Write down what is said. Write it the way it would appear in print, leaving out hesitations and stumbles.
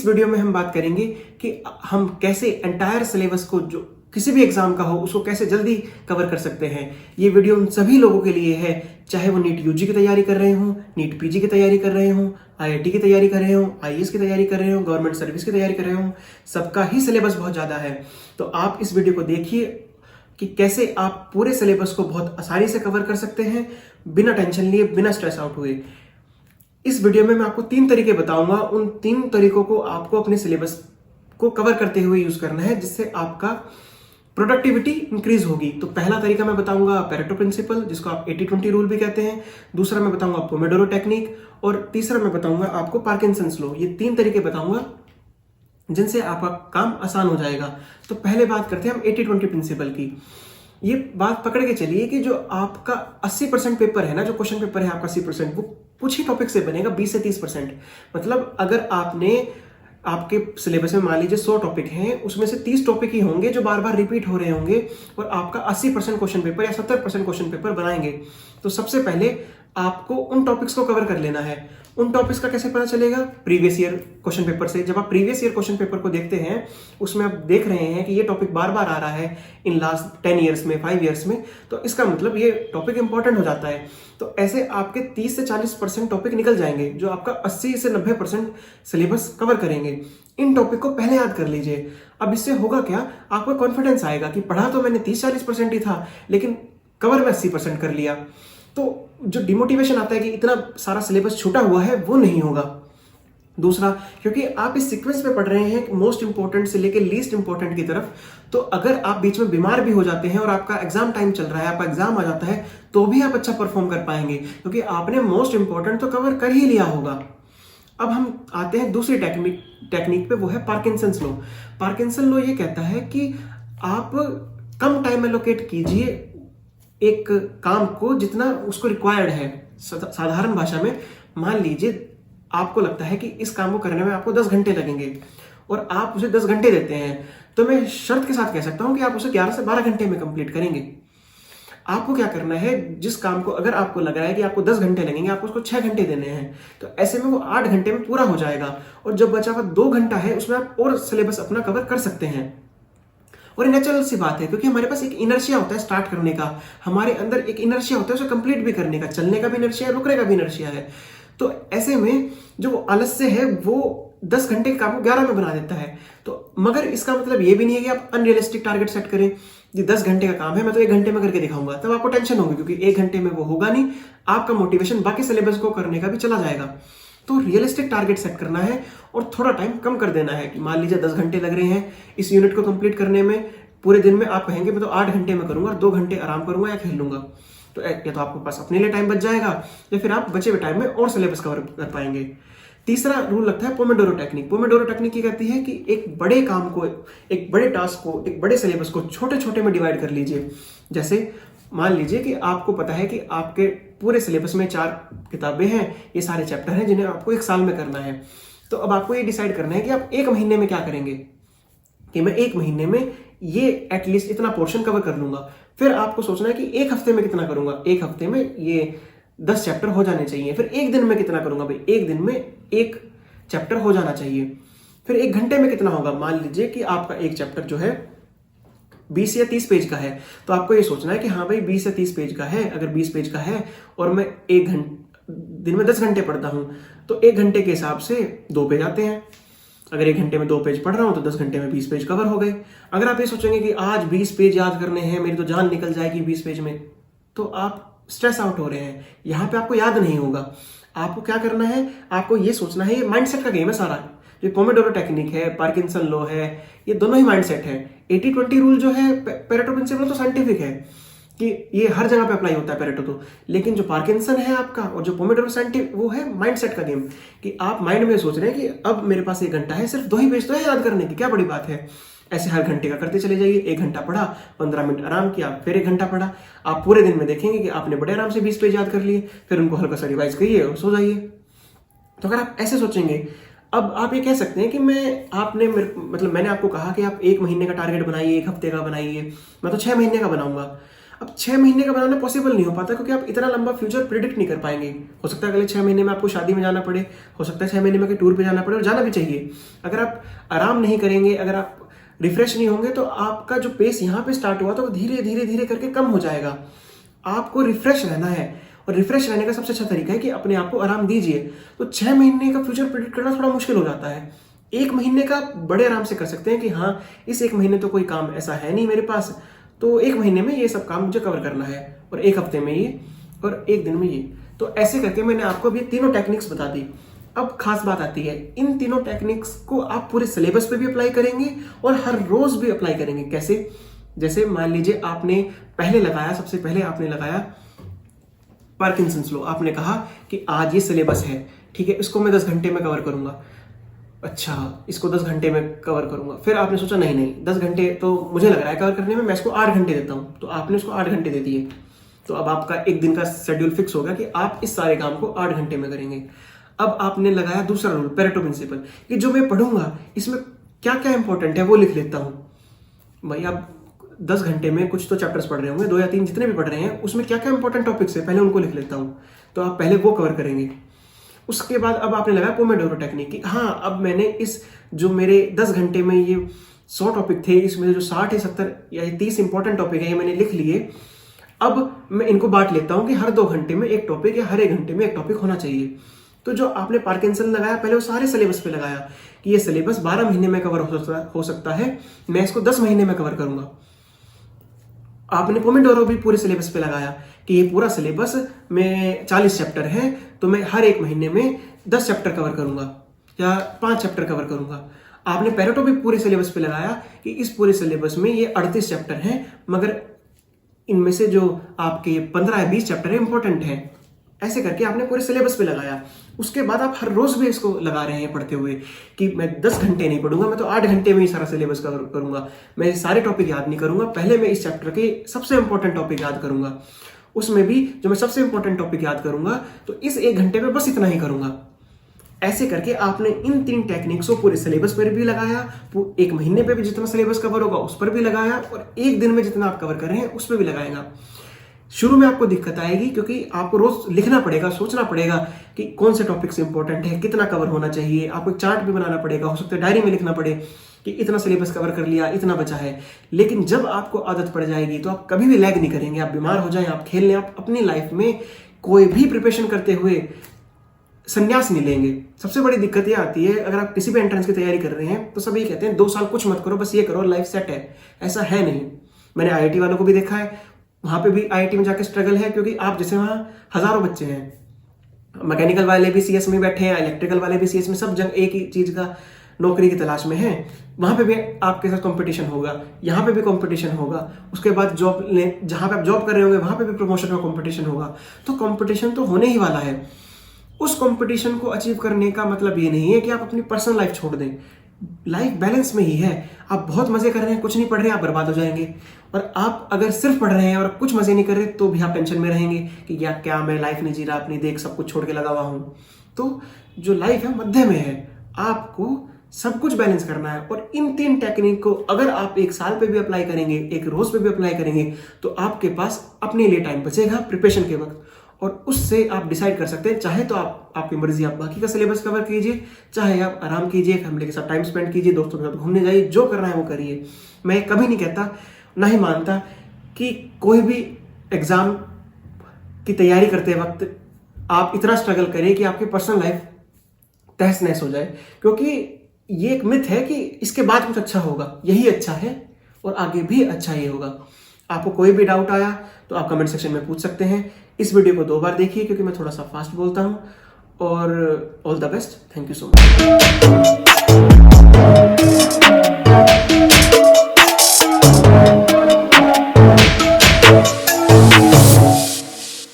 Video में हम बात करेंगे कि हम कैसे एंटायर सिलेबस को, जो किसी भी एग्जाम का हो, उसको कैसे जल्दी कवर कर सकते हैं। ये वीडियो उन सभी लोगों के लिए है, चाहे वो नीट यूजी की तैयारी कर रहे हों, नीट पीजी की तैयारी कर रहे हों, आईआईटी की तैयारी कर रहे हों, आईएएस की तैयारी कर रहे हों, गवर्नमेंट सर्विस की तैयारी कर रहे हों। सबका ही सिलेबस बहुत ज़्यादा है। तो आप इस वीडियो को देखिए कि कैसे आप पूरे सिलेबस को बहुत आसानी से कवर कर सकते हैं, बिना टेंशन लिए, बिना स्ट्रेस आउट हुए। इस वीडियो में मैं आपको 3 तरीके बताऊंगा। उन 3 तरीकों को आपको अपने सिलेबस को कवर करते हुए यूज करना है, जिससे आपका प्रोडक्टिविटी इंक्रीज होगी। तो पहला तरीका मैं बताऊंगा पेरेटो प्रिंसिपल, जिसको आप 80-20 रूल भी कहते हैं। दूसरा मैं बताऊंगा पोमोडोरो टेक्निक, और तीसरा मैं बताऊंगा आपको पार्किंसंस लॉ। ये 3 तरीके बताऊंगा जिनसे आपका काम आसान हो जाएगा। तो पहले बात करते हैं हम 80-20 प्रिंसिपल की। ये बात पकड़ के चलिए कि जो आपका 80% पेपर है ना, जो क्वेश्चन पेपर है आपका 80%, वो कुछ ही टॉपिक से बनेगा, 20 से 30%। मतलब अगर आपने आपके सिलेबस में मान लीजिए 100 टॉपिक हैं, उसमें से 30 टॉपिक ही होंगे जो बार बार रिपीट हो रहे होंगे, और आपका 80% क्वेश्चन पेपर या 70% क्वेश्चन पेपर बनाएंगे। तो सबसे पहले आपको उन टॉपिक्स को कवर कर लेना है। उन टॉपिक्स का कैसे पता चलेगा? प्रीवियस ईयर क्वेश्चन पेपर से। जब आप प्रीवियस ईयर क्वेश्चन पेपर को देखते हैं, उसमें आप देख रहे हैं कि ये टॉपिक बार बार आ रहा है इन लास्ट 10 ईयर्स में, 5 ईयर्स में, तो इसका मतलब ये टॉपिक इंपॉर्टेंट हो जाता है। तो ऐसे आपके 30 से 40% टॉपिक निकल जाएंगे, जो आपका 80 से 90% सिलेबस कवर करेंगे। इन टॉपिक को पहले याद कर लीजिए। अब इससे होगा क्या? आपको कॉन्फिडेंस आएगा कि पढ़ा तो मैंने 30-40% ही था, लेकिन कवर में 80% कर लिया। तो जो डिमोटिवेशन आता है कि इतना सारा सिलेबस छूटा हुआ है, वो नहीं होगा। दूसरा, क्योंकि आप इस सीक्वेंस में पढ़ रहे हैं मोस्ट इंपॉर्टेंट से लेकर लीस्ट इंपॉर्टेंट की तरफ, तो अगर आप बीच में बीमार भी हो जाते हैं और आपका एग्जाम टाइम चल रहा है, आपका एग्जाम आ जाता है, तो भी आप अच्छा परफॉर्म कर पाएंगे, क्योंकि आपने मोस्ट इंपॉर्टेंट तो कवर कर ही लिया होगा। अब हम आते हैं दूसरी टेक्निक पे, वो है पार्किंसंस लॉ। पार्किंसन लॉ ये कहता है कि आप कम टाइम एलोकेट कीजिए एक काम को जितना उसको रिक्वायर्ड है। साधारण भाषा में मान लीजिए आपको लगता है कि इस काम को करने में आपको 10 घंटे लगेंगे, और आप उसे 10 घंटे देते हैं, तो मैं शर्त के साथ कह सकता हूं कि आप उसे 11 से 12 घंटे में कंप्लीट करेंगे। आपको क्या करना है, जिस काम को अगर आपको लग रहा है कि आपको 10 घंटे लगेंगे, आपको उसको 6 घंटे देने हैं, तो ऐसे में वो 8 घंटे में पूरा हो जाएगा। और जब बचा हुआ 2 घंटा है, उसमें आप और सिलेबस अपना कवर कर सकते हैं। और ये नेचुरल सी बात है, क्योंकि हमारे पास एक इनर्शिया होता है स्टार्ट करने का, हमारे अंदर एक इनर्शिया होता है उसे कंप्लीट भी करने का, चलने का भी इनर्शिया है, रुकने का भी इनर्शिया है। तो ऐसे में जो वो आलस्य है, वो 10 घंटे के काम को 11 में बना देता है। तो मगर इसका मतलब ये भी नहीं है कि आप अनरियलिस्टिक टारगेट सेट करें कि 10 घंटे का काम है, मैं तो 1 घंटे में करके दिखाऊंगा। तब आपको टेंशन होगी, क्योंकि 1 घंटे में वो होगा नहीं, आपका मोटिवेशन बाकी सिलेबस को करने का भी चला जाएगा। तो रियलिस्टिक टारगेट सेट करना है और थोड़ा टाइम कम कर देना है कि मान लीजिए 10 घंटे लग रहे हैं इस यूनिट को कंप्लीट करने में। पूरे दिन में आप कहेंगे मैं तो 8 घंटे में करूंगा, 2 घंटे आराम करूंगा या खेल लूंगा। तो या तो आपके पास अपने लिए टाइम बच जाएगा, या फिर आप बचे हुए टाइम में और सिलेबस कवर कर पाएंगे। तीसरा रूल लगता है पोमोडोरो टेक्निक। पोमोडोरो टेक्निक ये कहती है कि एक बड़े काम को, एक बड़े टास्क को, एक बड़े सिलेबस को छोटे छोटे में डिवाइड कर लीजिए। जैसे मान लीजिए कि आपको पता है कि आपके पूरे सिलेबस में 4 किताबें हैं, ये सारे चैप्टर हैं जिन्हें आपको 1 साल में करना है। तो अब आपको ये डिसाइड करना है कि आप 1 महीने में क्या करेंगे, कि मैं 1 महीने में ये एटलीस्ट इतना पोर्शन कवर कर लूंगा। फिर आपको सोचना है कि 1 हफ्ते में कितना करूंगा, 1 हफ्ते में ये 10 चैप्टर हो जाने चाहिए। फिर 1 दिन में कितना करूंगा, भाई 1 दिन में 1 चैप्टर हो जाना चाहिए। फिर 1 घंटे में कितना होगा, मान लीजिए कि आपका एक चैप्टर जो है 20 या 30 पेज का है, तो आपको ये सोचना है कि हाँ भाई 20 या 30 पेज का है। अगर 20 पेज का है और मैं 1 दिन में 10 घंटे पढ़ता हूं, तो 1 घंटे के हिसाब से 2 पेज आते हैं। अगर 1 घंटे में 2 पेज पढ़ रहा हूं, तो 10 घंटे में 20 पेज कवर हो गए। अगर आप ये सोचेंगे कि आज 20 पेज याद करने हैं, मेरी तो जान निकल जाएगी 20 पेज में, तो आप स्ट्रेस आउट हो रहे हैं। यहां पे आपको याद नहीं होगा। आपको क्या करना है, आपको ये सोचना है, ये माइंडसेट का गेम है सारा। जो पोमोडोरो टेक्निक है, पार्किंसन लॉ है, ये दोनों ही माइंडसेट है। 80-20 रूल जो है, पेरेटो प्रिंसिपल तो साइंटिफिक है कि ये हर जगह पे अप्लाई होता है पेरेटो तो, लेकिन जो पार्किंसन है आपका और जो पोमोडोरो साइंटिफिक, वो है माइंडसेट का गेम। कि आप माइंड में सोच रहे हैं कि अब मेरे पास 1 घंटा है, सिर्फ 2 ही पेज तो है याद करने की, क्या बड़ी बात है। ऐसे हर घंटे का करते चले जाइए। 1 घंटा पढ़ा, 15 मिनट आराम किया, फिर 1 घंटा पढ़ा। आप पूरे दिन में देखेंगे कि आपने बड़े आराम से 20 पेज याद कर लिए। फिर उनको हल्का सा रिवाइज करिए और सो जाइए। तो अगर आप ऐसे सोचेंगे, अब आप ये कह सकते हैं कि मैंने आपको कहा कि आप 1 महीने का टारगेट बनाइए, 1 हफ्ते का बनाइए, मैं तो 6 महीने का बनाऊंगा। अब 6 महीने का बनाना पॉसिबल नहीं हो पाता, क्योंकि आप इतना लंबा फ्यूचर प्रिडिक्ट नहीं कर पाएंगे। हो सकता है अगले 6 महीने में आपको शादी में जाना पड़े, हो सकता है 6 महीने में कहीं टूर पे जाना पड़े, और जाना भी चाहिए। अगर आप आराम नहीं करेंगे, अगर आप रिफ्रेश नहीं होंगे, तो आपका जो पेस यहाँ पे स्टार्ट हुआ तो धीरे धीरे धीरे करके कम हो जाएगा। आपको रिफ्रेश रहना है, और रिफ्रेश रहने का सबसे अच्छा तरीका है कि अपने आप को आराम दीजिए। तो 6 महीने का फ्यूचर प्रिडिक्ट करना थोड़ा मुश्किल हो जाता है। 1 महीने का बड़े आराम से कर सकते हैं कि हाँ, इस 1 महीने तो कोई काम ऐसा है नहीं मेरे पास, तो 1 महीने में ये सब काम मुझे कवर करना है, और 1 हफ्ते में ये, और 1 दिन में ये। तो ऐसे करके मैंने आपको अभी तीनों टेक्निक्स बता दी। अब खास बात आती है, इन तीनों टेक्निक्स को आप पूरे सिलेबस पे भी अप्लाई करेंगे और हर रोज भी अप्लाई करेंगे। कैसे? जैसे मान लीजिए आपने पहले लगाया, सबसे पहले आपने लगाया पार्किंसंस लॉ। आपने कहा कि आज ये सिलेबस है, ठीक है, इसको मैं 10 घंटे में कवर करूंगा। अच्छा, इसको 10 घंटे में कवर करूंगा। फिर आपने सोचा नहीं 10 घंटे तो मुझे लग रहा है कवर करने में, मैं इसको 8 घंटे देता हूं। तो आपने उसको 8 घंटे दे दिए। तो अब आपका एक दिन का शेड्यूल फिक्स होगा कि आप इस सारे काम को 8 घंटे में करेंगे। अब आपने लगाया दूसरा रूल, पेरेटो प्रिंसिपल, कि जो मैं पढ़ूंगा इसमें क्या क्या इंपॉर्टेंट है वो लिख लेता हूं। भाई आप 10 घंटे में कुछ तो चैप्टर्स पढ़ रहे होंगे, 2 या 3 जितने भी पढ़ रहे हैं, उसमें क्या क्या इंपॉर्टेंट टॉपिक्स है पहले उनको लिख लेता हूं। तो आप पहले वो कवर करेंगे। उसके बाद अब आपने लगाया पोमोडोरो टेक्निक कि हाँ, अब मैंने इस जो मेरे 10 घंटे में ये 100 टॉपिक थे, इसमें जो 60 या 70 या 30 इंपॉर्टेंट टॉपिक है ये मैंने लिख लिए। अब मैं इनको बांट लेता हूं कि हर 2 घंटे में एक टॉपिक या हर 1 घंटे में एक टॉपिक होना चाहिए। तो जो आपने पार्किंसन लगाया पहले, वो सारे सिलेबस पे लगाया कि ये सिलेबस 12 महीने में कवर हो सकता है, मैं इसको 10 महीने में कवर करूंगा। आपने पोमोडोरो भी पूरे सिलेबस पे लगाया कि ये पूरा सिलेबस में 40 चैप्टर है, तो मैं हर 1 महीने में 10 चैप्टर कवर करूंगा या 5 चैप्टर कवर करूंगा। आपने पेरेटो भी पूरे सिलेबस पे लगाया कि इस पूरे सिलेबस में ये 38 चैप्टर हैं, मगर इनमें से जो आपके 15 या 20 चैप्टर है इंपॉर्टेंट है। ऐसे करके आपने पूरे सिलेबस पे लगाया। उसके बाद आप हर रोज भी इसको लगा रहे हैं पढ़ते हुए कि मैं 10 घंटे नहीं पढ़ूंगा, मैं तो 8 घंटे में ही सारा सिलेबस कवर करूंगा। मैं सारे टॉपिक याद नहीं करूंगा, पहले मैं इस चैप्टर के सबसे इंपॉर्टेंट टॉपिक याद करूंगा। उसमें भी जो मैं सबसे इंपॉर्टेंट टॉपिक याद करूंगा तो इस 1 घंटे में बस इतना ही करूंगा। ऐसे करके आपने इन 3 टेक्निक्स को पूरे सिलेबस पर भी लगाया, 1 महीने पे भी जितना सिलेबस कवर होगा उस पर भी लगाया, और 1 दिन में जितना आप कवर कर रहे हैं उस पर भी लगाएगा। शुरू में आपको दिक्कत आएगी, क्योंकि आपको रोज लिखना पड़ेगा, सोचना पड़ेगा कि कौन से टॉपिक्स इंपॉर्टेंट है, कितना कवर होना चाहिए। आपको एक चार्ट भी बनाना पड़ेगा, हो सकता है डायरी में लिखना पड़े कि इतना सिलेबस कवर कर लिया, इतना बचा है। लेकिन जब आपको आदत पड़ जाएगी तो आप कभी भी लैग नहीं करेंगे। आप बीमार हो जाएं, आप खेल लें, आप अपनी लाइफ में कोई भी प्रिपरेशन करते हुए संन्यास नहीं लेंगे। सबसे बड़ी दिक्कत ये आती है, अगर आप किसी भी एंट्रेंस की तैयारी कर रहे हैं तो सब ये कहते हैं 2 साल कुछ मत करो, बस ये करो, लाइफ सेट है। ऐसा है नहीं। मैंने IIT वालों को भी देखा है, वहां पे भी IIT में जाके स्ट्रगल है, क्योंकि आप जैसे वहां हजारों बच्चे हैं। मैकेनिकल वाले भी CS में बैठे हैं, इलेक्ट्रिकल वाले भी CS में, सब जन एक ही चीज का नौकरी की तलाश में है। वहां पे भी आपके साथ कंपटीशन होगा, यहाँ पे भी कंपटीशन होगा। उसके बाद जहां पे आप जॉब कर रहे होंगे वहां पे भी प्रमोशन का कंपटीशन होगा। तो कंपटीशन तो होने ही वाला है। उस कंपटीशन को अचीव करने का मतलब ये नहीं है कि आप अपनी पर्सनल लाइफ छोड़ दें। लाइफ बैलेंस में ही है। आप बहुत मजे कर रहे हैं, कुछ नहीं पढ़ रहे हैं, आप बर्बाद हो जाएंगे। और आप अगर सिर्फ पढ़ रहे हैं और कुछ मजे नहीं कर रहे तो भी आप टेंशन में रहेंगे कि या क्या मैं लाइफ नहीं जी रहा, अपनी देख सब कुछ छोड़ के लगा हुआ हूं। तो जो लाइफ है मध्य में है, आपको सब कुछ बैलेंस करना है। और इन 3 टेक्निक को अगर आप 1 साल पे भी अप्लाई करेंगे, 1 रोज पे भी अप्लाई करेंगे, तो आपके पास अपने लिए टाइम बचेगा प्रिपरेशन के वक्त। और उससे आप डिसाइड कर सकते हैं, चाहे तो आप आपकी मर्जी, आप बाकी का सिलेबस कवर कीजिए, चाहे आप आराम कीजिए, फैमिली के साथ टाइम स्पेंड कीजिए, दोस्तों के साथ घूमने जाइए, जो करना है वो करिए। मैं कभी नहीं कहता, ना ही मानता कि कोई भी एग्जाम की तैयारी करते वक्त आप इतना स्ट्रगल करें कि आपकी पर्सनल लाइफ तहस नहस हो जाए, क्योंकि ये एक मिथ है कि इसके बाद कुछ अच्छा होगा। यही अच्छा है और आगे भी अच्छा ही होगा। आपको कोई भी डाउट आया तो आप कमेंट सेक्शन में पूछ सकते हैं। इस वीडियो को 2 बार देखिए, क्योंकि मैं थोड़ा सा फास्ट बोलता हूं। और all the best, thank you so much.